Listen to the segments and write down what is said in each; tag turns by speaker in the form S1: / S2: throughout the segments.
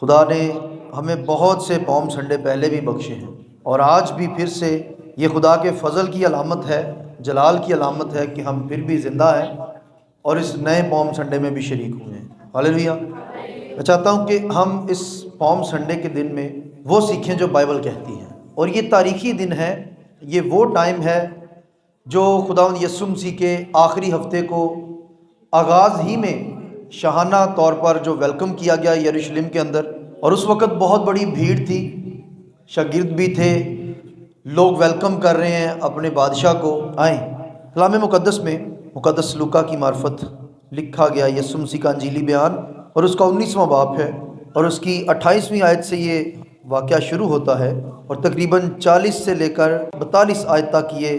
S1: خدا نے ہمیں بہت سے پوم سنڈے پہلے بھی بخشے ہیں، اور آج بھی پھر سے یہ خدا کے فضل کی علامت ہے، جلال کی علامت ہے کہ ہم پھر بھی زندہ ہیں اور اس نئے پوم سنڈے میں بھی شریک ہوئے ہیں۔ ہاللیلویہ۔ میں چاہتا ہوں کہ ہم اس پوم سنڈے کے دن میں وہ سیکھیں جو بائبل کہتی ہے، اور یہ تاریخی دن ہے، یہ وہ ٹائم ہے جو خداوند یسوع مسیح کے آخری ہفتے کو آغاز ہی میں شاہانہ طور پر جو ویلکم کیا گیا یروشلم کے اندر، اور اس وقت بہت بڑی بھیڑ تھی، شاگرد بھی تھے، لوگ ویلکم کر رہے ہیں اپنے بادشاہ کو، آئیں۔ کلام مقدس میں مقدس لوکا کی معرفت لکھا گیا یسوع مسیح کا انجیلی بیان، اور اس کا 19واں باب ہے، اور اس کی 28ویں آیت سے یہ واقعہ شروع ہوتا ہے، اور تقریباً 40 سے لے کر 42 آیت تک یہ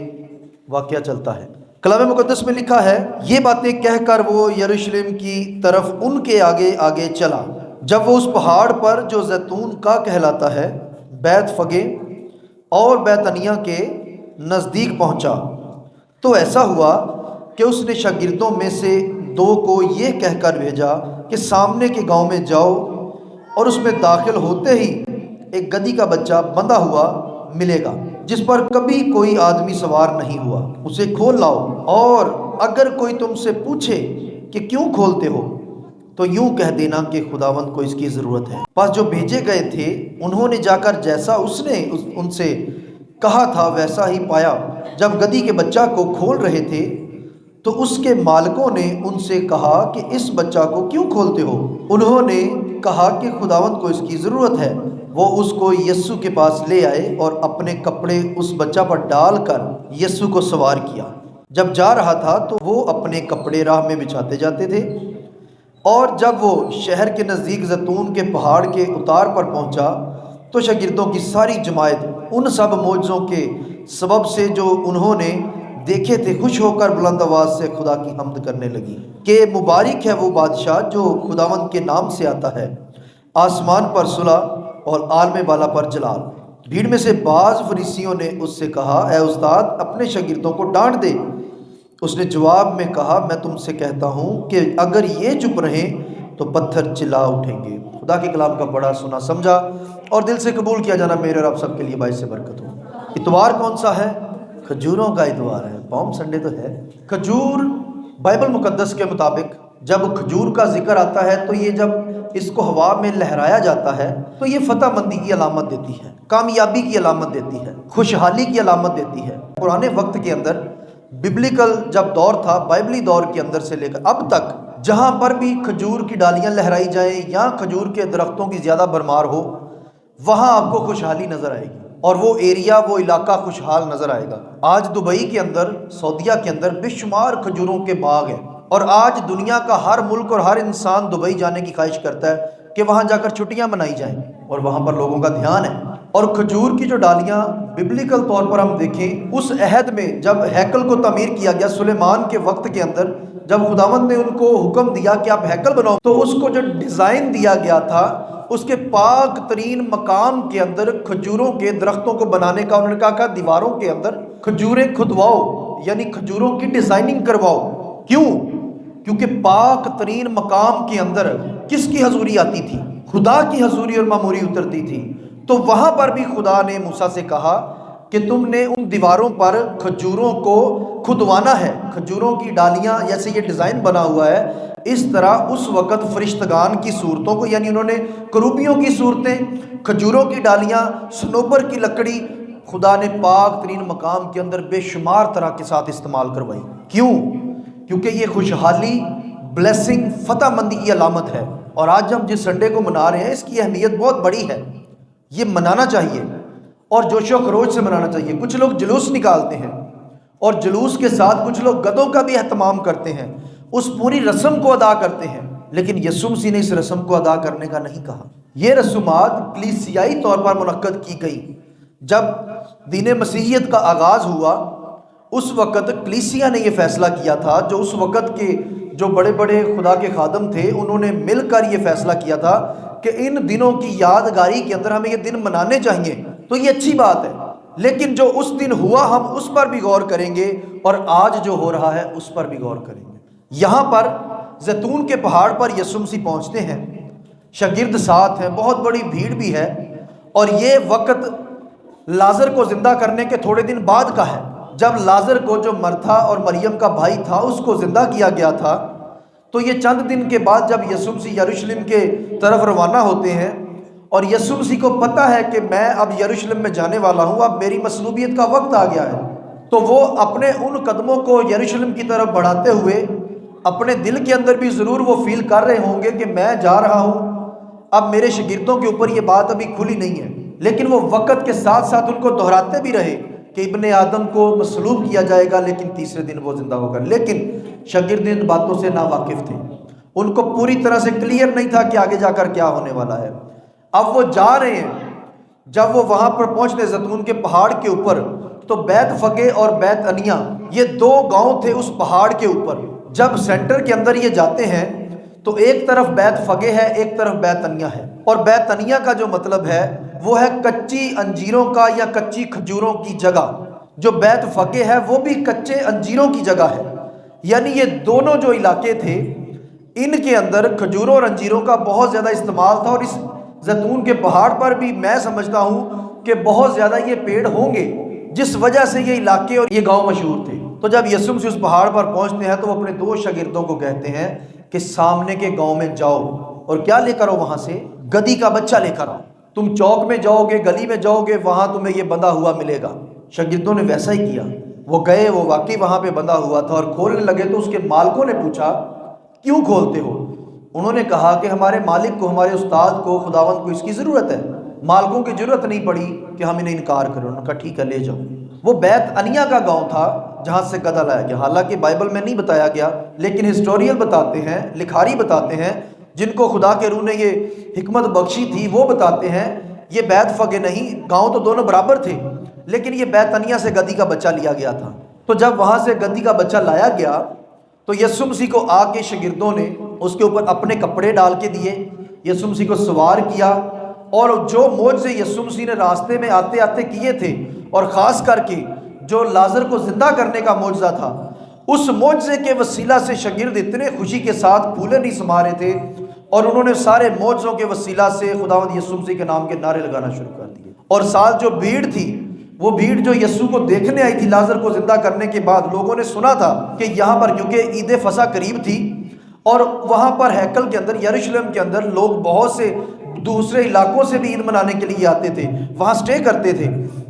S1: واقعہ چلتا ہے۔ کلام مقدس میں لکھا ہے، یہ باتیں کہہ کر وہ یروشلم کی طرف ان کے آگے آگے چلا۔ جب وہ اس پہاڑ پر جو زیتون کا کہلاتا ہے، بیت فگے اور بیتنیہ کے نزدیک پہنچا، تو ایسا ہوا کہ اس نے شاگردوں میں سے 2 کو یہ کہہ کر بھیجا کہ سامنے کے گاؤں میں جاؤ، اور اس میں داخل ہوتے ہی ایک گدھی کا بچہ بندھا ہوا ملے گا، جس پر کبھی کوئی آدمی سوار نہیں ہوا، اسے کھول لاؤ، اور اگر کوئی تم سے پوچھے کہ کیوں کھولتے ہو تو یوں کہہ دینا کہ خداوند کو اس کی ضرورت ہے۔ پس جو بھیجے گئے تھے انہوں نے جا کر جیسا اس نے ان سے کہا تھا ویسا ہی پایا۔ جب گدھی کے بچہ کو کھول رہے تھے تو اس کے مالکوں نے ان سے کہا کہ اس بچہ کو کیوں کھولتے ہو؟ انہوں نے کہا کہ خداوند کو اس کی ضرورت ہے۔ وہ اس کو یسوع کے پاس لے آئے اور اپنے کپڑے اس بچہ پر ڈال کر یسوع کو سوار کیا۔ جب جا رہا تھا تو وہ اپنے کپڑے راہ میں بچھاتے جاتے تھے، اور جب وہ شہر کے نزدیک زیتون کے پہاڑ کے اتار پر پہنچا تو شاگردوں کی ساری جماعت ان سب معجزوں کے سبب سے جو انہوں نے دیکھے تھے خوش ہو کر بلند آواز سے خدا کی حمد کرنے لگی کہ مبارک ہے وہ بادشاہ جو خداوند کے نام سے آتا ہے، آسمان پر صلح اور عالم بالا پر جلال۔ بھیڑ میں سے بعض فریسیوں نے اس سے کہا، اے استاد اپنے شاگردوں کو ڈانٹ دے۔ اس نے جواب میں کہا، میں تم سے کہتا ہوں کہ اگر یہ چپ رہیں تو پتھر چلا اٹھیں گے۔ خدا کے کلام کا پڑھا سنا سمجھا اور دل سے قبول کیا جانا میرے اور آپ سب کے لیے باعث برکت ہو۔ اتوار کون سا ہے؟ کھجوروں کا اتوار ہے، پوم سنڈے تو ہے۔ کھجور بائبل مقدس کے مطابق جب کھجور کا ذکر آتا ہے تو یہ جب اس کو ہوا میں لہرایا جاتا ہے تو یہ فتح مندی کی علامت دیتی ہے، کامیابی کی علامت دیتی ہے، خوشحالی کی علامت دیتی ہے۔ پرانے وقت کے اندر ببلیکل جب دور تھا، بائبلی دور کے اندر سے لے کر اب تک جہاں پر بھی کھجور کی ڈالیاں لہرائی جائیں یا کھجور کے درختوں کی زیادہ بھرمار ہو، وہاں آپ کو خوشحالی نظر آئے گی، اور وہ ایریا، وہ علاقہ خوشحال نظر آئے گا۔ آج دبئی کے اندر، سعودیہ کے اندر بے شمار کھجوروں کے باغ ہیں، اور آج دنیا کا ہر ملک اور ہر انسان دبئی جانے کی خواہش کرتا ہے کہ وہاں جا کر چھٹیاں منائی جائیں، اور وہاں پر لوگوں کا دھیان ہے۔ اور کھجور کی جو ڈالیاں ببلیکل طور پر ہم دیکھیں، اس عہد میں جب ہیکل کو تعمیر کیا گیا سلیمان کے وقت کے اندر، جب خداوند نے ان کو حکم دیا کہ آپ ہیکل بناؤ، تو اس کو جو ڈیزائن دیا گیا تھا اس کے پاک ترین مقام کے اندر کھجوروں کے درختوں کو بنانے کا انہوں نے کہا دیواروں کے اندر کھجوریں کھدواؤ، یعنی کھجوروں کی ڈیزائننگ کرواؤ۔ کیوں؟ کیونکہ پاک ترین مقام کے اندر کس کی حضوری آتی تھی؟ خدا کی حضوری اور معموری اترتی تھی۔ تو وہاں پر بھی خدا نے موسیٰ سے کہا کہ تم نے ان دیواروں پر کھجوروں کو کھدوانا ہے، کھجوروں کی ڈالیاں جیسے یہ ڈیزائن بنا ہوا ہے، اس طرح اس وقت فرشتگان کی صورتوں کو، یعنی انہوں نے کروبیوں کی صورتیں، کھجوروں کی ڈالیاں، سنوبر کی لکڑی، خدا نے پاک ترین مقام کے اندر بے شمار طرح کے ساتھ استعمال کروائی۔ کیوں؟ کیونکہ یہ خوشحالی، بلیسنگ، فتح مندی کی علامت ہے۔ اور آج ہم جس سنڈے کو منا رہے ہیں اس کی اہمیت بہت بڑی ہے، یہ منانا چاہیے اور جوش و خروش سے منانا چاہیے۔ کچھ لوگ جلوس نکالتے ہیں، اور جلوس کے ساتھ کچھ لوگ گدوں کا بھی اہتمام کرتے ہیں، اس پوری رسم کو ادا کرتے ہیں، لیکن یسوع مسیح نے اس رسم کو ادا کرنے کا نہیں کہا۔ یہ رسومات کلیسیائی طور پر منعقد کی گئی۔ جب دین مسیحیت کا آغاز ہوا اس وقت کلیسیا نے یہ فیصلہ کیا تھا، جو اس وقت کے جو بڑے بڑے خدا کے خادم تھے انہوں نے مل کر یہ فیصلہ کیا تھا کہ ان دنوں کی یادگاری کے اندر ہمیں یہ دن منانے چاہیے۔ تو یہ اچھی بات ہے، لیکن جو اس دن ہوا ہم اس پر بھی غور کریں گے، اور آج جو ہو رہا ہے اس پر بھی غور کریں گے۔ یہاں پر زیتون کے پہاڑ پر یسوع مسیح پہنچتے ہیں، شاگرد ساتھ ہیں، بہت بڑی بھیڑ بھی ہے، اور یہ وقت لازر کو زندہ کرنے کے تھوڑے دن بعد کا ہے۔ جب لازر کو، جو مرتھا اور مریم کا بھائی تھا، اس کو زندہ کیا گیا تھا، تو یہ چند دن کے بعد جب یسوع مسیح یروشلم کے طرف روانہ ہوتے ہیں، اور یسوع مسیح کو پتہ ہے کہ میں اب یروشلم میں جانے والا ہوں، اب میری مصلوبیت کا وقت آ گیا ہے، تو وہ اپنے ان قدموں کو یروشلم کی طرف بڑھاتے ہوئے اپنے دل کے اندر بھی ضرور وہ فیل کر رہے ہوں گے کہ میں جا رہا ہوں، اب میرے شاگردوں کے اوپر یہ بات ابھی کھلی نہیں ہے، لیکن وہ وقت کے ساتھ ساتھ ان کو دہراتے بھی رہے کہ ابن آدم کو مصلوب کیا جائے گا، لیکن تیسرے دن وہ زندہ ہوگا۔ لیکن شاگرد ان باتوں سے ناواقف تھے، ان کو پوری طرح سے کلیئر نہیں تھا کہ آگے جا کر کیا ہونے والا ہے۔ اب وہ جا رہے ہیں، جب وہ وہاں پر پہنچنے زیتون کے پہاڑ کے اوپر، تو بیت فگے اور بیت انیہ یہ دو گاؤں تھے اس پہاڑ کے اوپر۔ جب سینٹر کے اندر یہ جاتے ہیں تو ایک طرف بیت فگے ہے، ایک طرف بیت انیہ ہے، اور بیت انیہ کا جو مطلب ہے وہ ہے کچی انجیروں کا یا کچی کھجوروں کی جگہ، جو بیت فگے ہے وہ بھی کچے انجیروں کی جگہ ہے۔ یعنی یہ دونوں جو علاقے تھے، ان کے اندر کھجوروں اور انجیروں کا بہت زیادہ استعمال تھا، اور اس زیتون کے پہاڑ پر بھی میں سمجھتا ہوں کہ بہت زیادہ یہ پیڑ ہوں گے، جس وجہ سے یہ علاقے اور یہ گاؤں مشہور تھے۔ تو جب یسوع مسیح اس پہاڑ پر پہنچتے ہیں تو وہ اپنے دو شاگردوں کو کہتے ہیں کہ سامنے کے گاؤں میں جاؤ، اور کیا لے کر آؤ؟ وہاں سے گدھی کا بچہ لے کر آؤ۔ تم چوک میں جاؤ گے، گلی میں جاؤ گے، وہاں تمہیں یہ بندھا ہوا ملے گا۔ شاگردوں نے ویسا ہی کیا، وہ گئے، وہ واقعی وہاں پہ بندھا ہوا تھا، اور کھولنے لگے تو اس کے مالکوں نے پوچھا کیوں کھولتے ہو؟ انہوں نے کہا کہ ہمارے مالک کو، ہمارے استاد کو، خداوند کو اس کی ضرورت ہے۔ مالکوں کی ضرورت نہیں پڑی کہ ہم انہیں انکار کریں، انہوں نے کہا ٹھیک ہے لے جاؤ۔ وہ بیت انیہ کا گاؤں تھا جہاں سے گدھا لایا گیا، حالانکہ بائبل میں نہیں بتایا گیا، لیکن ہسٹوریل بتاتے ہیں، لکھاری بتاتے ہیں، جن کو خدا کے روح نے یہ حکمت بخشی تھی، وہ بتاتے ہیں یہ بیت فگے نہیں، گاؤں تو دونوں برابر تھے، لیکن یہ بیت انیہ سے گدھی کا بچہ لیا گیا تھا۔ تو جب وہاں سے گدھی کا بچہ لایا گیا تو یسوع مسیح کو آ کے شاگردوں نے اس کے اوپر اپنے کپڑے ڈال کے دیے، یسوع مسیح کو سوار کیا، اور جو معجزے یسوع مسیح نے راستے میں آتے آتے کیے تھے، اور خاص کر کے جو لازر کو زندہ کرنے کا معجزہ تھا، اس معجزے کے وسیلہ سے شاگرد اتنے خوشی کے ساتھ پھولے نہیں سما رہے تھے، اور انہوں نے سارے معجزوں کے وسیلہ سے خداوند یسوع مسیح کے نام کے نعرے لگانا شروع کر دیے۔ اور ساتھ جو بھیڑ تھی، وہ بھیڑ جو یسوع کو دیکھنے آئی تھی لازر کو زندہ کرنے کے بعد، لوگوں نے سنا تھا کہ یہاں پر، کیونکہ عید فصح قریب تھی، اور وہاں پر ہیکل کے اندر، یروشلم کے اندر لوگ بہت سے دوسرے علاقوں سے بھی عید منانے کے لیے آتے تھے، وہاں سٹے کرتے تھے،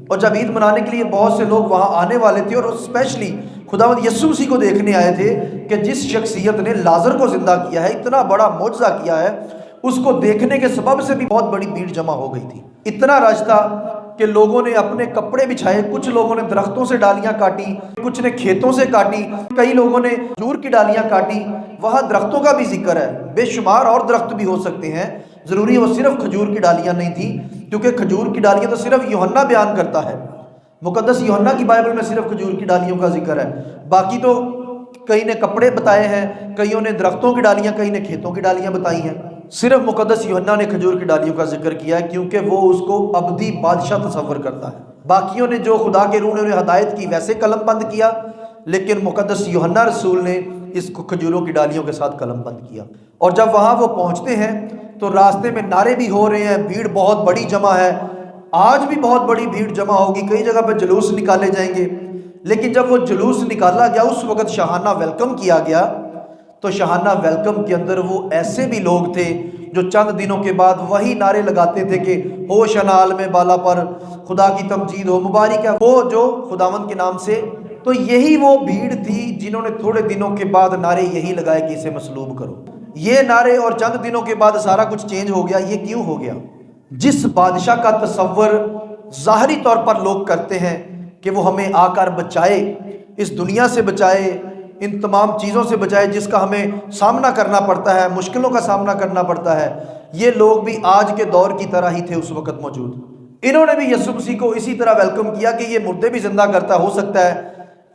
S1: اور جب عید منانے کے لیے بہت سے لوگ وہاں آنے والے تھے، اور اسپیشلی خداوند یسوع مسیح کو دیکھنے آئے تھے کہ جس شخصیت نے لازر کو زندہ کیا ہے، اتنا بڑا معجزہ کیا ہے، اس کو دیکھنے کے سبب سے بھی بہت بڑی بھیڑ جمع ہو گئی تھی۔ اتنا رش تھا کہ لوگوں نے اپنے کپڑے بچھائے، کچھ لوگوں نے درختوں سے ڈالیاں کاٹی، کچھ نے کھیتوں سے کاٹی، کئی لوگوں نے کھجور کی ڈالیاں کاٹی۔ وہاں درختوں کا بھی ذکر ہے، بے شمار اور درخت بھی ہو سکتے ہیں، ضروری وہ صرف کھجور کی ڈالیاں نہیں تھیں، کیونکہ کھجور کی ڈالیاں تو صرف یوحنا بیان کرتا ہے، مقدس یوحنا کی بائبل میں صرف کھجور کی ڈالیوں کا ذکر ہے، باقی تو کئی نے کپڑے بتائے ہیں، کئیوں نے درختوں کی ڈالیاں، کئی نے کھیتوں کی ڈالیاں بتائی ہیں۔ صرف مقدس یوحنا نے کھجور کی ڈالیوں کا ذکر کیا ہے، کیونکہ وہ اس کو ابدی بادشاہ تصور کرتا ہے۔ باقیوں نے، جو خدا کے روح نے انہیں ہدایت کی، ویسے قلم بند کیا، لیکن مقدس یوحنا رسول نے اس کو کھجوروں کی ڈالیوں کے ساتھ قلم بند کیا۔ اور جب وہاں وہ پہنچتے ہیں تو راستے میں نعرے بھی ہو رہے ہیں، بھیڑ بہت بڑی جمع ہے، آج بھی بہت بڑی بھیڑ جمع ہوگی، کئی جگہ پہ جلوس نکالے جائیں گے، لیکن جب وہ جلوس نکالا گیا، اس وقت شاہانہ ویلکم کیا گیا، تو شاہانہ ویلکم کے اندر وہ ایسے بھی لوگ تھے جو چند دنوں کے بعد وہی نعرے لگاتے تھے کہ ہوشنا عالم بالا پر، خدا کی تمجید ہو، مبارک ہے وہ جو خداوند کے نام سے۔ تو یہی وہ بھیڑ تھی جنہوں نے تھوڑے دنوں کے بعد نعرے یہی لگائے کہ اسے مصلوب کرو۔ یہ نعرے، اور چند دنوں کے بعد سارا کچھ چینج ہو گیا۔ یہ کیوں ہو گیا؟ جس بادشاہ کا تصور ظاہری طور پر لوگ کرتے ہیں کہ وہ ہمیں آ کر بچائے، اس دنیا سے بچائے، ان تمام چیزوں سے بچائے جس کا ہمیں سامنا کرنا پڑتا ہے، مشکلوں کا سامنا کرنا پڑتا ہے، یہ لوگ بھی آج کے دور کی طرح ہی تھے اس وقت موجود۔ انہوں نے بھی یسوع مسیح کو اسی طرح ویلکم کیا کہ یہ مردے بھی زندہ کرتا، ہو سکتا ہے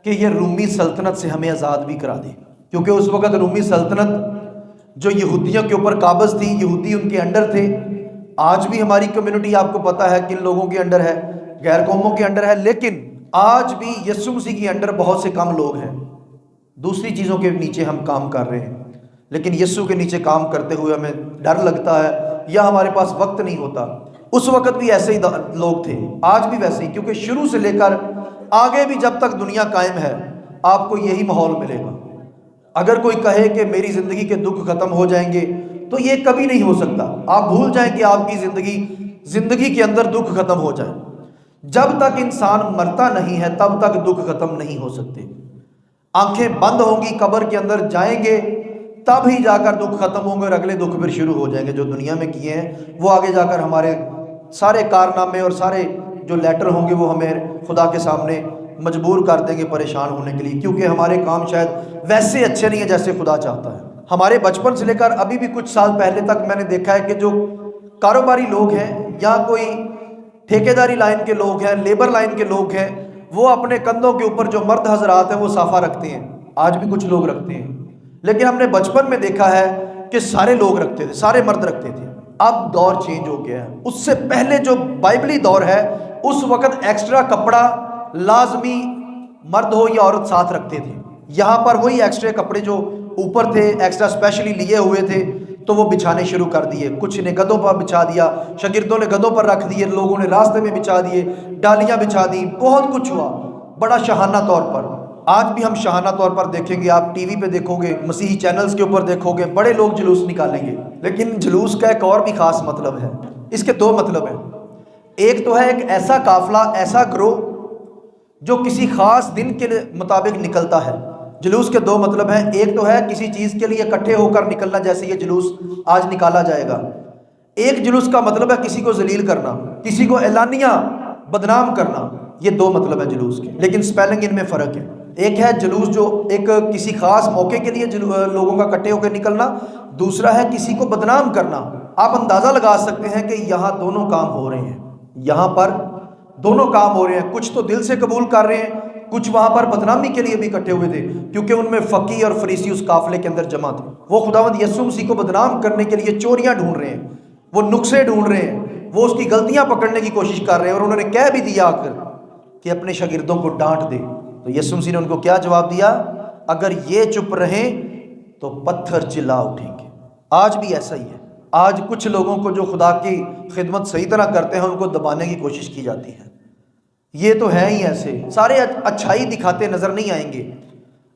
S1: کہ یہ رومی سلطنت سے ہمیں آزاد بھی کرا دے، کیونکہ اس وقت رومی سلطنت جو یہودیوں کے اوپر قابض تھی، یہودی ان کے انڈر تھے۔ آج بھی ہماری کمیونٹی آپ کو پتہ ہے کن لوگوں کے انڈر ہے، غیر قوموں کے انڈر ہے، لیکن آج بھی یسوع مسیح کے انڈر بہت سے کم لوگ ہیں۔ دوسری چیزوں کے نیچے ہم کام کر رہے ہیں، لیکن یسوع کے نیچے کام کرتے ہوئے ہمیں ڈر لگتا ہے، یا ہمارے پاس وقت نہیں ہوتا، اس وقت بھی ایسے ہی لوگ تھے، آج بھی ویسے ہی، کیونکہ شروع سے لے کر آگے بھی جب تک دنیا قائم ہے آپ کو یہی ماحول ملے گا۔ اگر کوئی کہے کہ میری زندگی کے دکھ ختم ہو جائیں گے تو یہ کبھی نہیں ہو سکتا۔ آپ بھول جائیں کہ آپ کی زندگی کے اندر دکھ ختم ہو جائے۔ جب تک انسان مرتا نہیں ہے تب تک دکھ ختم نہیں ہو سکتے۔ آنکھیں بند ہوں گی، قبر کے اندر جائیں گے تب ہی جا کر دکھ ختم ہوں گے، اور اگلے دکھ پھر شروع ہو جائیں گے جو دنیا میں کیے ہیں، وہ آگے جا کر ہمارے سارے کارنامے اور سارے جو لیٹر ہوں گے وہ ہمیں خدا کے سامنے مجبور کر دیں گے پریشان ہونے کے لیے، کیونکہ ہمارے کام شاید ویسے اچھے نہیں ہیں جیسے خدا چاہتا ہے۔ ہمارے بچپن سے لے کر ابھی بھی کچھ سال پہلے تک میں نے دیکھا ہے کہ جو کاروباری لوگ ہیں یا کوئی ٹھیکیداری لائن کے لوگ ہیں، لیبر لائن کے لوگ ہیں، وہ اپنے کندھوں کے اوپر جو مرد حضرات ہیں وہ صافہ رکھتے ہیں، آج بھی کچھ لوگ رکھتے ہیں، لیکن ہم نے بچپن میں دیکھا ہے کہ سارے لوگ رکھتے تھے، سارے مرد رکھتے تھے۔ اب دور چینج ہو گیا ہے۔ اس سے پہلے جو بائبلی دور ہے اس وقت ایکسٹرا کپڑا لازمی مرد ہو یا عورت ساتھ رکھتے تھے۔ یہاں پر وہی ایکسٹرا کپڑے جو اوپر تھے ایکسٹرا اسپیشلی لیے ہوئے تھے تو وہ بچھانے شروع کر دیے، کچھ نے گدوں پر بچھا دیا، شاگردوں نے گدوں پر رکھ دیے، لوگوں نے راستے میں بچھا دیے، ڈالیاں بچھا دی، بہت کچھ ہوا بڑا شاہانہ طور پر۔ آج بھی ہم شاہانہ طور پر دیکھیں گے، آپ ٹی وی پہ دیکھو گے، مسیحی چینلز کے اوپر دیکھو گے، بڑے لوگ جلوس نکالیں گے، لیکن جلوس کا ایک اور بھی خاص مطلب ہے۔ اس کے دو مطلب ہیں، ایک تو ہے ایک ایسا قافلہ، ایسا گروہ جو کسی خاص دن کے مطابق نکلتا ہے۔ جلوس کے دو مطلب ہیں، ایک تو ہے کسی چیز کے لیے اکٹھے ہو کر نکلنا، جیسے یہ جلوس آج نکالا جائے گا۔ ایک جلوس کا مطلب ہے کسی کو ذلیل کرنا، کسی کو اعلانیہ بدنام کرنا، یہ دو مطلب ہے جلوس کے، لیکن سپیلنگ ان میں فرق ہے۔ ایک ہے جلوس جو ایک کسی خاص موقع کے لیے لوگوں کا اکٹھے ہو کے نکلنا، دوسرا ہے کسی کو بدنام کرنا۔ آپ اندازہ لگا سکتے ہیں کہ یہاں دونوں کام ہو رہے ہیں، یہاں پر دونوں کام ہو رہے ہیں، کچھ تو دل سے قبول کر رہے ہیں، کچھ وہاں پر بدنامی کے لیے بھی اکٹھے ہوئے تھے، کیونکہ ان میں فقی اور فریسی اس قافلے کے اندر جمع تھے۔ وہ خداوند یسوع مسیح کو بدنام کرنے کے لیے چوریاں ڈھونڈ رہے ہیں، وہ نقصے ڈھونڈ رہے ہیں، وہ اس کی غلطیاں پکڑنے کی کوشش کر رہے ہیں، اور انہوں نے کہہ بھی دیا آخر کہ اپنے شاگردوں کو ڈانٹ دے، تو یسوع مسیح نے ان کو کیا جواب دیا؟ اگر یہ چپ رہیں تو پتھر چلا اٹھیں گے۔ آج بھی ایسا ہی ہے، آج کچھ لوگوں کو جو خدا کی خدمت صحیح طرح کرتے ہیں ان کو دبانے کی کوشش کی جاتی ہے۔ یہ تو ہیں ہی ایسے، سارے اچھائی دکھاتے نظر نہیں آئیں گے۔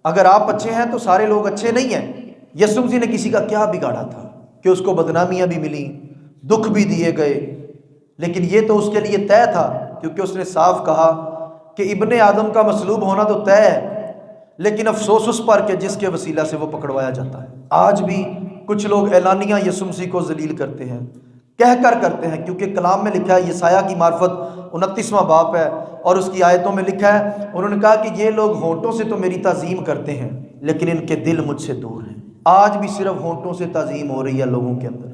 S1: اگر آپ اچھے ہیں تو سارے لوگ اچھے نہیں ہیں۔ یسوع مسیح نے کسی کا کیا بگاڑا تھا کہ اس کو بدنامیاں بھی ملیں، دکھ بھی دیے گئے، لیکن یہ تو اس کے لیے طے تھا، کیونکہ اس نے صاف کہا کہ ابن آدم کا مصلوب ہونا تو طے ہے، لیکن افسوس اس پر کہ جس کے وسیلہ سے وہ پکڑوایا جاتا ہے۔ آج بھی کچھ لوگ اعلانیہ یسوع مسیح کو ذلیل کرتے ہیں، کہہ کر کرتے ہیں، کیونکہ کلام میں لکھا ہے، یسایہ کی معرفت 29واں باب ہے اور اس کی آیتوں میں لکھا ہے، انہوں نے کہا کہ یہ لوگ ہونٹوں سے تو میری تعظیم کرتے ہیں لیکن ان کے دل مجھ سے دور ہیں۔ آج بھی صرف ہونٹوں سے تعظیم ہو رہی ہے، لوگوں کے اندر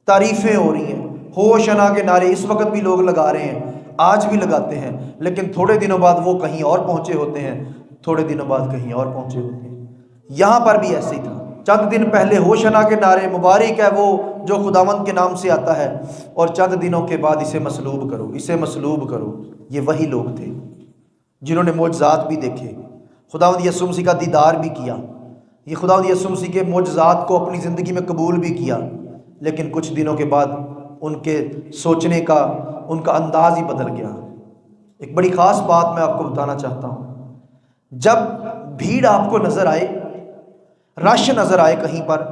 S1: تعریفیں ہو رہی ہیں، ہوشنا کے نعرے اس وقت بھی لوگ لگا رہے ہیں، آج بھی لگاتے ہیں، لیکن تھوڑے دنوں بعد وہ کہیں اور پہنچے ہوتے ہیں، تھوڑے دنوں بعد کہیں اور پہنچے ہوتے ہیں۔ یہاں پر بھی ایسے ہی تھا، چند دن پہلے ہوشنا کے نعرے، مبارک ہے وہ جو خداوند کے نام سے آتا ہے، اور چند دنوں کے بعد اسے مصلوب کرو، اسے مصلوب کرو۔ یہ وہی لوگ تھے جنہوں نے معجزات بھی دیکھے، خداوند یسوع مسیح کا دیدار بھی کیا، یہ خداوند یسوع مسیح کے معجزات کو اپنی زندگی میں قبول بھی کیا، لیکن کچھ دنوں کے بعد ان کے سوچنے کا، ان کا انداز ہی بدل گیا۔ ایک بڑی خاص بات میں آپ کو بتانا چاہتا ہوں، جب بھیڑ آپ کو نظر آئے، رش نظر آئے کہیں پر،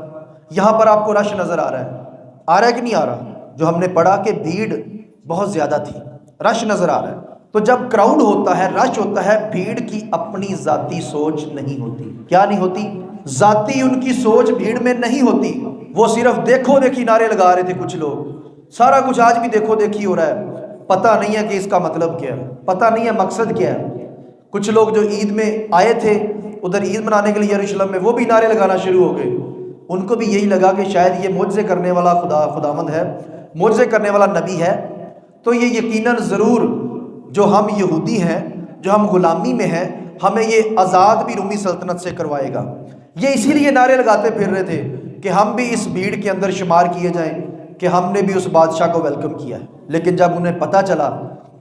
S1: یہاں پر آپ کو رش نظر آ رہا ہے کہ نہیں آ رہا؟ جو ہم نے پڑھا کہ بھیڑ بہت زیادہ تھی، رش نظر آ رہا ہے۔ تو جب کراؤڈ ہوتا ہے، رش ہوتا ہے، بھیڑ کی اپنی ذاتی سوچ نہیں ہوتی۔ کیا نہیں ہوتی؟ ذاتی ان کی سوچ بھیڑ میں نہیں ہوتی۔ وہ صرف دیکھو دیکھی نعرے لگا رہے تھے کچھ لوگ، سارا کچھ آج بھی دیکھو دیکھی ہو رہا ہے، پتہ نہیں ہے کہ اس کا مطلب کیا ہے، پتہ نہیں ہے مقصد کیا ہے۔ کچھ لوگ جو عید میں آئے تھے ادھر عید منانے کے لیے یروشلم میں، وہ بھی نعرے لگانا شروع ہو گئے، ان کو بھی یہی لگا کہ شاید یہ معجزے کرنے والا خداوند ہے، معجزے کرنے والا نبی ہے، تو یہ یقیناً ضرور جو ہم یہودی ہیں، جو ہم غلامی میں ہیں، ہمیں یہ آزاد بھی رومی سلطنت سے کروائے گا۔ یہ اسی لیے نعرے لگاتے پھر رہے تھے کہ ہم بھی اس بھیڑ کے اندر شمار کیے جائیں، کہ ہم نے بھی اس بادشاہ کو ویلکم کیا ہے۔ لیکن جب انہیں پتہ چلا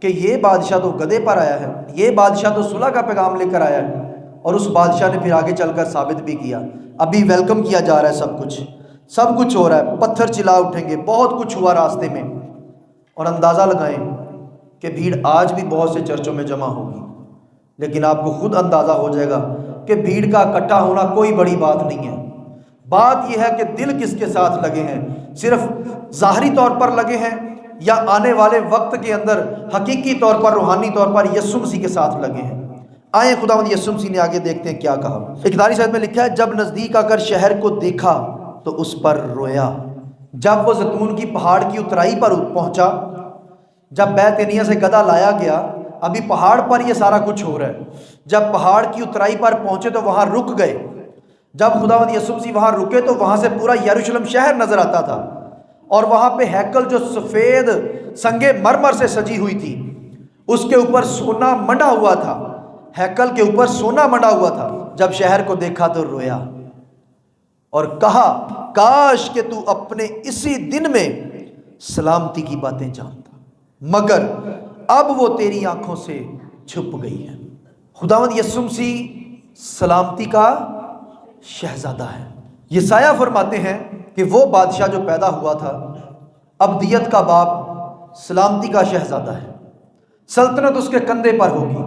S1: کہ یہ بادشاہ تو گدھے پر آیا ہے، یہ بادشاہ تو صلح کا پیغام لے کر آیا ہے، اور اس بادشاہ نے پھر آگے چل کر ثابت بھی کیا، ابھی ویلکم کیا جا رہا ہے سب کچھ، سب کچھ ہو رہا ہے، پتھر چلا اٹھیں گے، بہت کچھ ہوا راستے میں، اور اندازہ لگائیں کہ بھیڑ آج بھی بہت سے چرچوں میں جمع ہوگی، لیکن آپ کو خود اندازہ ہو جائے گا کہ بھیڑ کا اکٹھا ہونا کوئی بڑی بات نہیں ہے۔ بات یہ ہے کہ دل کس کے ساتھ لگے ہیں، صرف ظاہری طور پر لگے ہیں یا آنے والے وقت کے اندر حقیقی طور پر، روحانی طور پر یسوع مسیح کے ساتھ لگے ہیں۔ آئیں خداوند یسوع مسیح نے آگے دیکھتے ہیں کیا کہا۔ 41 میں لکھا ہے، جب نزدیک آ کر شہر کو دیکھا تو اس پر رویا۔ جب وہ زیتون کی پہاڑ کی اترائی پر پہنچا، جب بیت عنیہ سے گدھا لایا گیا، ابھی پہاڑ پر یہ سارا کچھ ہو رہا ہے، جب پہاڑ کی اترائی پر پہنچے تو وہاں رک گئے۔ جب خداوند یسوع مسیح وہاں رکے تو وہاں سے پورا یروشلم شہر نظر آتا تھا، اور وہاں پہ ہیکل جو سفید سنگ مرمر سے سجی ہوئی تھی، اس کے اوپر سونا منڈا ہوا تھا، ہیکل کے اوپر سونا منڈا ہوا تھا۔ جب شہر کو دیکھا تو رویا اور کہا، کاش کہ تو اپنے اسی دن میں سلامتی کی باتیں جانتا، مگر اب وہ تیری آنکھوں سے چھپ گئی ہے۔ خداوند یسوع مسیح سلامتی کا شہزادہ ہے۔ یسایہ فرماتے ہیں کہ وہ بادشاہ جو پیدا ہوا تھا، ابدیت کا باپ، سلامتی کا شہزادہ ہے۔ سلطنت اس کے کندھے پر ہوگی،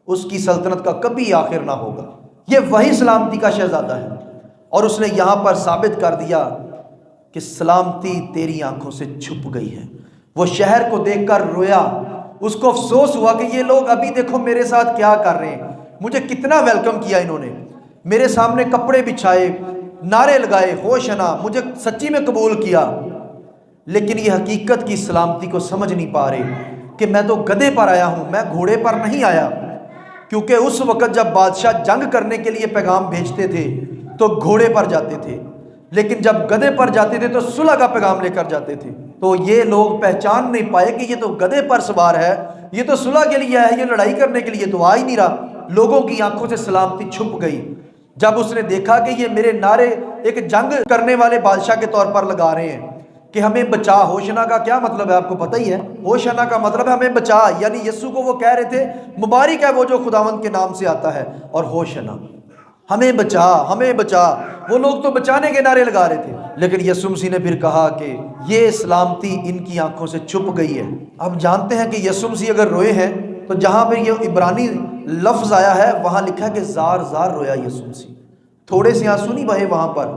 S1: اس کی سلطنت کا کبھی آخر نہ ہوگا۔ یہ وہی سلامتی کا شہزادہ ہے، اور اس نے یہاں پر ثابت کر دیا کہ سلامتی تیری آنکھوں سے چھپ گئی ہے۔ وہ شہر کو دیکھ کر رویا، اس کو افسوس ہوا کہ یہ لوگ ابھی دیکھو میرے ساتھ کیا کر رہے ہیں، مجھے کتنا ویلکم کیا انہوں نے، میرے سامنے کپڑے بچھائے، نعرے لگائے، ہوشنا، مجھے سچی میں قبول کیا، لیکن یہ حقیقت کی سلامتی کو سمجھ نہیں پا رہے کہ میں تو گدھے پر آیا ہوں، میں گھوڑے پر نہیں آیا۔ کیونکہ اس وقت جب بادشاہ جنگ کرنے کے لیے پیغام بھیجتے تھے تو گھوڑے پر جاتے تھے، لیکن جب گدھے پر جاتے تھے تو صلح کا پیغام لے کر جاتے تھے۔ تو یہ لوگ پہچان نہیں پائے کہ یہ تو گدھے پر سوار ہے، یہ تو صلح کے لیے ہے، یہ لڑائی کرنے کے لیے تو آ ہی نہیں رہا۔ لوگوں کی آنکھوں سے سلامتی چھپ گئی جب اس نے دیکھا کہ یہ میرے نعرے ایک جنگ کرنے والے بادشاہ کے طور پر لگا رہے ہیں کہ ہمیں بچا۔ ہوشنا کا کیا مطلب ہے آپ کو پتہ ہی ہے، ہوشنا کا مطلب ہے ہمیں بچا، یعنی یسوع کو وہ کہہ رہے تھے مبارک ہے وہ جو خداوند کے نام سے آتا ہے، اور ہوشنا ہمیں بچا، ہمیں بچا۔ وہ لوگ تو بچانے کے نعرے لگا رہے تھے، لیکن یسوع مسیح نے پھر کہا کہ یہ سلامتی ان کی آنکھوں سے چھپ گئی ہے۔ اب جانتے ہیں کہ یسوع مسیح اگر روئے ہیں تو جہاں پہ یہ عبرانی لفظ آیا ہے وہاں لکھا ہے کہ زار زار رویا یسوع مسیح، تھوڑے سے آنسو نہیں بہے وہاں پر۔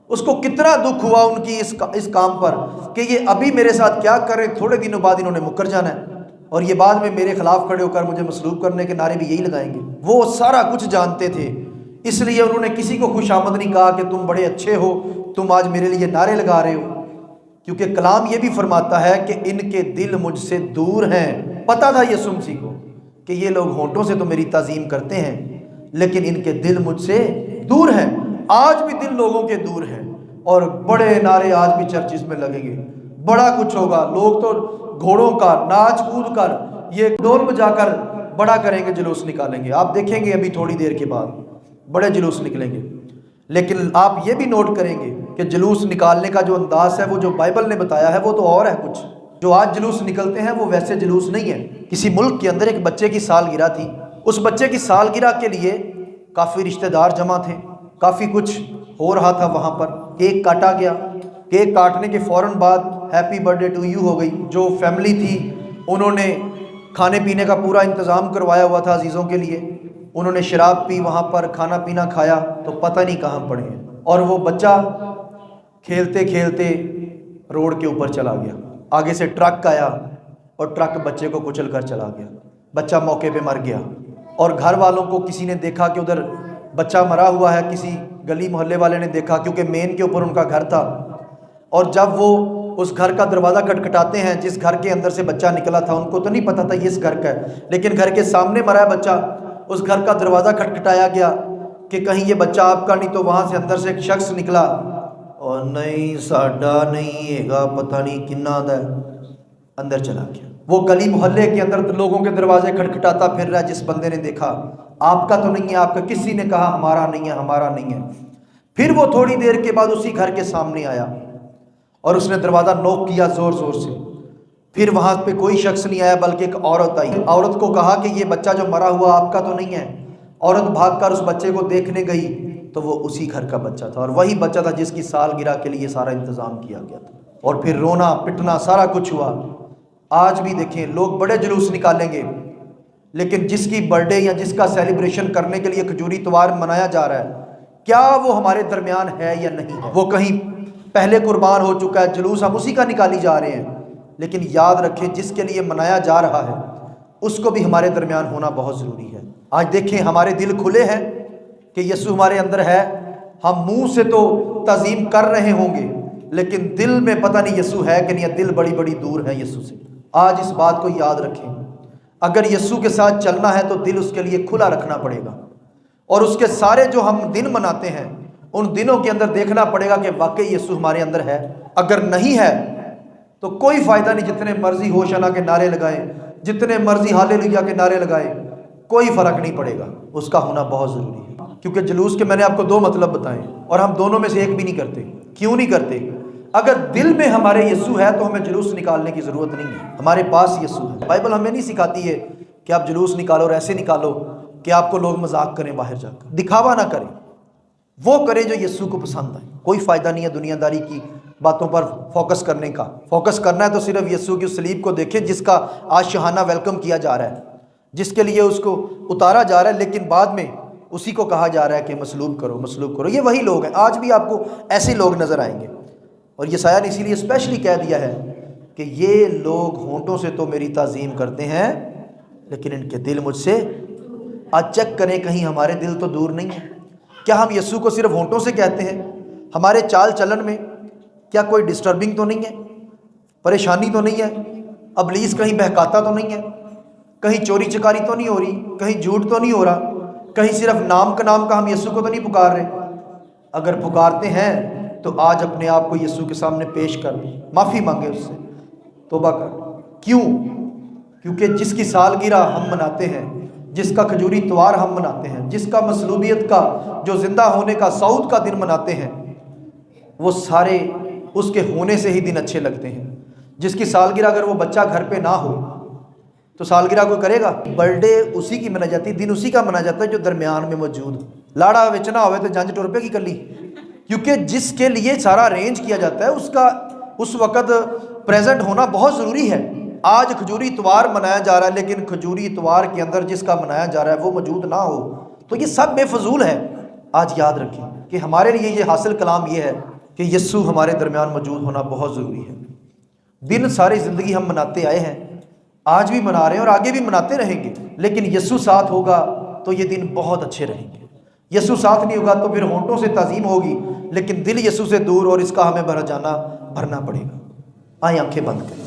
S1: اس کو کتنا دکھ ہوا ان کی اس کام پر کہ یہ ابھی میرے ساتھ کیا کر رہے، تھوڑے دنوں بعد انہوں نے مکر جانا ہے، اور یہ بعد میں میرے خلاف کھڑے ہو کر مجھے مصلوب کرنے کے نعرے بھی یہی لگائیں گے۔ وہ سارا کچھ جانتے تھے، اس لیے انہوں نے کسی کو خوش آمد نہیں کہا کہ تم بڑے اچھے ہو، تم آج میرے لیے نعرے لگا رہے ہو، کیونکہ کلام یہ بھی فرماتا ہے کہ ان کے دل مجھ سے دور ہیں۔ پتہ تھا یسوع مسیح کو کہ یہ لوگ ہونٹوں سے تو میری تعظیم کرتے ہیں لیکن ان کے دل مجھ سے دور ہیں۔ آج بھی دل لوگوں کے دور ہیں، اور بڑے نعرے آج بھی چرچز میں لگیں گے، بڑا کچھ ہوگا، لوگ تو گھوڑوں کا ناچ کود کر، یہ ڈول بجا کر بڑا کریں گے، جلوس نکالیں گے۔ آپ دیکھیں گے ابھی تھوڑی دیر کے بعد بڑے جلوس نکلیں گے، لیکن آپ یہ بھی نوٹ کریں گے کہ جلوس نکالنے کا جو انداز ہے وہ جو بائبل نے بتایا ہے وہ تو اور ہے کچھ۔ جو آج جلوس نکلتے ہیں وہ ویسے جلوس نہیں ہے۔ کسی ملک کے اندر ایک بچے کی سالگرہ تھی، اس بچے کی سالگرہ کے لیے کافی رشتہ دار جمع تھے، کافی کچھ ہو رہا تھا وہاں پر۔ کیک کاٹا گیا، کیک کاٹنے کے فوراً بعد happy birthday to you ہو گئی۔ جو فیملی تھی انہوں نے کھانے پینے کا پورا انتظام کروایا ہوا تھا عزیزوں کے لیے، انہوں نے شراب پی، وہاں پر کھانا پینا کھایا تو پتہ نہیں کہاں پڑے ہیں، اور وہ بچہ کھیلتے کھیلتے روڈ کے اوپر چلا گیا۔ آگے سے ٹرک آیا اور ٹرک بچے کو کچل کر چلا گیا، بچہ موقع پہ مر گیا۔ اور گھر والوں کو کسی نے دیکھا کہ ادھر بچہ مرا ہوا ہے، کسی گلی محلے والے نے دیکھا کیونکہ مین کے اوپر ان کا گھر تھا، اور جب وہ اس گھر کا دروازہ کھٹکھٹاتے ہیں جس گھر کے اندر سے بچہ نکلا تھا، ان کو تو نہیں پتا تھا یہ اس گھر کا ہے، لیکن گھر کے سامنے مرا ہے بچہ، اس گھر کا دروازہ کھٹکھٹایا گیا کہ کہیں یہ بچہ آپ کا نہیں، تو وہاں سے اندر سے ایک شخص نکلا، اور نہیں ساڈا نہیں ہے گا، پتہ نہیں کنا دا ہے، اندر چلا گیا۔ وہ گلی محلے کے اندر لوگوں کے دروازے کھٹکھٹاتا پھر رہا، جس بندے نے دیکھا آپ کا تو نہیں ہے، آپ کا، کسی نے کہا ہمارا نہیں ہے، ہمارا نہیں ہے۔ پھر وہ تھوڑی دیر کے بعد اسی گھر کے سامنے آیا اور اس نے دروازہ نوک کیا زور زور سے، پھر وہاں پہ کوئی شخص نہیں آیا بلکہ ایک عورت آئی۔ عورت کو کہا کہ یہ بچہ جو مرا ہوا آپ کا تو نہیں ہے۔ عورت بھاگ کر اس بچے کو دیکھنے گئی تو وہ اسی گھر کا بچہ تھا، اور وہی بچہ تھا جس کی سالگرہ کے لیے سارا انتظام کیا گیا تھا، اور پھر رونا پٹنا سارا کچھ ہوا۔ آج بھی دیکھیں لوگ بڑے جلوس نکالیں گے، لیکن جس کی برتھ ڈے یا جس کا سیلیبریشن کرنے کے لیے کھجوری اتوار منایا جا رہا ہے، کیا وہ ہمارے درمیان ہے یا نہیں ہے؟ وہ کہیں پہلے قربان ہو چکا ہے، جلوس ہم اسی کا نکالی جا رہے ہیں، لیکن یاد رکھیں جس کے لیے منایا جا رہا ہے اس کو بھی ہمارے درمیان ہونا بہت ضروری ہے۔ آج دیکھیں ہمارے دل کھلے ہیں کہ یسوع ہمارے اندر ہے، ہم منہ سے تو تعظیم کر رہے ہوں گے لیکن دل میں پتہ نہیں یسوع ہے کہ نہیں، دل بڑی بڑی دور ہے یسوع سے۔ آج اس بات کو یاد رکھیں، اگر یسوع کے ساتھ چلنا ہے تو دل اس کے لیے کھلا رکھنا پڑے گا، اور اس کے سارے جو ہم دن مناتے ہیں ان دنوں کے اندر دیکھنا پڑے گا کہ واقعی یسوع ہمارے اندر ہے۔ اگر نہیں ہے تو کوئی فائدہ نہیں جتنے مرضی ہوشنا کے نعرے لگائیں، جتنے مرضی ہالےلویا کے نعرے لگائیں، کوئی فرق نہیں پڑے گا، اس کا ہونا بہت ضروری ہے۔ کیونکہ جلوس کے میں نے آپ کو دو مطلب بتائے اور ہم دونوں میں سے ایک بھی نہیں کرتے۔ کیوں نہیں کرتے؟ اگر دل میں ہمارے یسوع ہے تو ہمیں جلوس نکالنے کی ضرورت نہیں ہے، ہمارے پاس یسوع ہے۔ بائبل ہمیں نہیں سکھاتی ہے کہ آپ جلوس نکالو اور ایسے نکالو کہ آپ کو لوگ مذاق کریں، باہر جا کر دکھاوا نہ کریں، وہ کریں جو یسوع کو پسند آئے۔ کوئی فائدہ نہیں ہے دنیا داری کی باتوں پر فوکس کرنے کا، فوکس کرنا ہے تو صرف یسوع کی صلیب کو دیکھیں جس کا آج شہانہ ویلکم کیا جا رہا ہے، جس کے لیے اس کو اتارا جا رہا ہے، لیکن بعد میں اسی کو کہا جا رہا ہے کہ مصلوب کرو مصلوب کرو۔ یہ وہی لوگ ہیں، آج بھی آپ کو ایسے لوگ نظر آئیں گے، اور یسایہ نے اسی لیے اسپیشلی کہہ دیا ہے کہ یہ لوگ ہونٹوں سے تو میری تعظیم کرتے ہیں لیکن ان کے دل مجھ سے، آج چیک کریں کہیں ہمارے دل تو دور نہیں ہے۔ کیا ہم یسوع کو صرف ہونٹوں سے کہتے ہیں؟ ہمارے چال چلن میں کیا کوئی ڈسٹربنگ تو نہیں ہے؟ پریشانی تو نہیں ہے؟ ابلیس کہیں بہکاتا تو نہیں ہے؟ کہیں چوری چکاری تو نہیں ہو رہی؟ کہیں جھوٹ تو نہیں ہو رہا؟ کہیں صرف نام کا ہم یسوع کو تو نہیں پکار رہے؟ اگر پکارتے ہیں تو آج اپنے آپ کو یسوع کے سامنے پیش کر، معافی مانگے اس سے، توبہ کر۔ کیوں؟ کیونکہ جس کی سالگرہ ہم مناتے ہیں، جس کا کھجوری اتوار ہم مناتے ہیں، جس کا مصلوبیت کا، جو زندہ ہونے کا، صعود کا دن مناتے ہیں، وہ سارے اس کے ہونے سے ہی دن اچھے لگتے ہیں۔ جس کی سالگرہ اگر وہ بچہ گھر پہ نہ ہو تو سالگرہ کوئی کرے گا؟ برتھ ڈے اسی کی منائی جاتی، دن اسی کا منایا جاتا ہے جو درمیان میں موجود ہو۔ لاڑا وچنا ہوئے تو جنج ٹر پے کی کلی، کیونکہ جس کے لیے سارا ارینج کیا جاتا ہے اس کا اس وقت پریزنٹ ہونا بہت ضروری ہے۔ آج کھجوری اتوار منایا جا رہا ہے لیکن کھجوری اتوار کے اندر جس کا منایا جا رہا ہے وہ موجود نہ ہو تو یہ سب بے فضول ہے۔ آج یاد رکھیں کہ ہمارے لیے یہ حاصل کلام یہ ہے کہ یسوع ہمارے درمیان موجود ہونا بہت ضروری ہے۔ دن ساری زندگی ہم مناتے آئے ہیں، آج بھی منا رہے ہیں اور آگے بھی مناتے رہیں گے، لیکن یسوع ساتھ ہوگا تو یہ دن بہت اچھے رہیں گے۔ یسوع ساتھ نہیں ہوگا تو پھر ہونٹوں سے تعظیم ہوگی لیکن دل یسوع سے دور، اور اس کا ہمیں بھر جانا بھرنا پڑے گا۔ آئیں آنکھیں بند کریں۔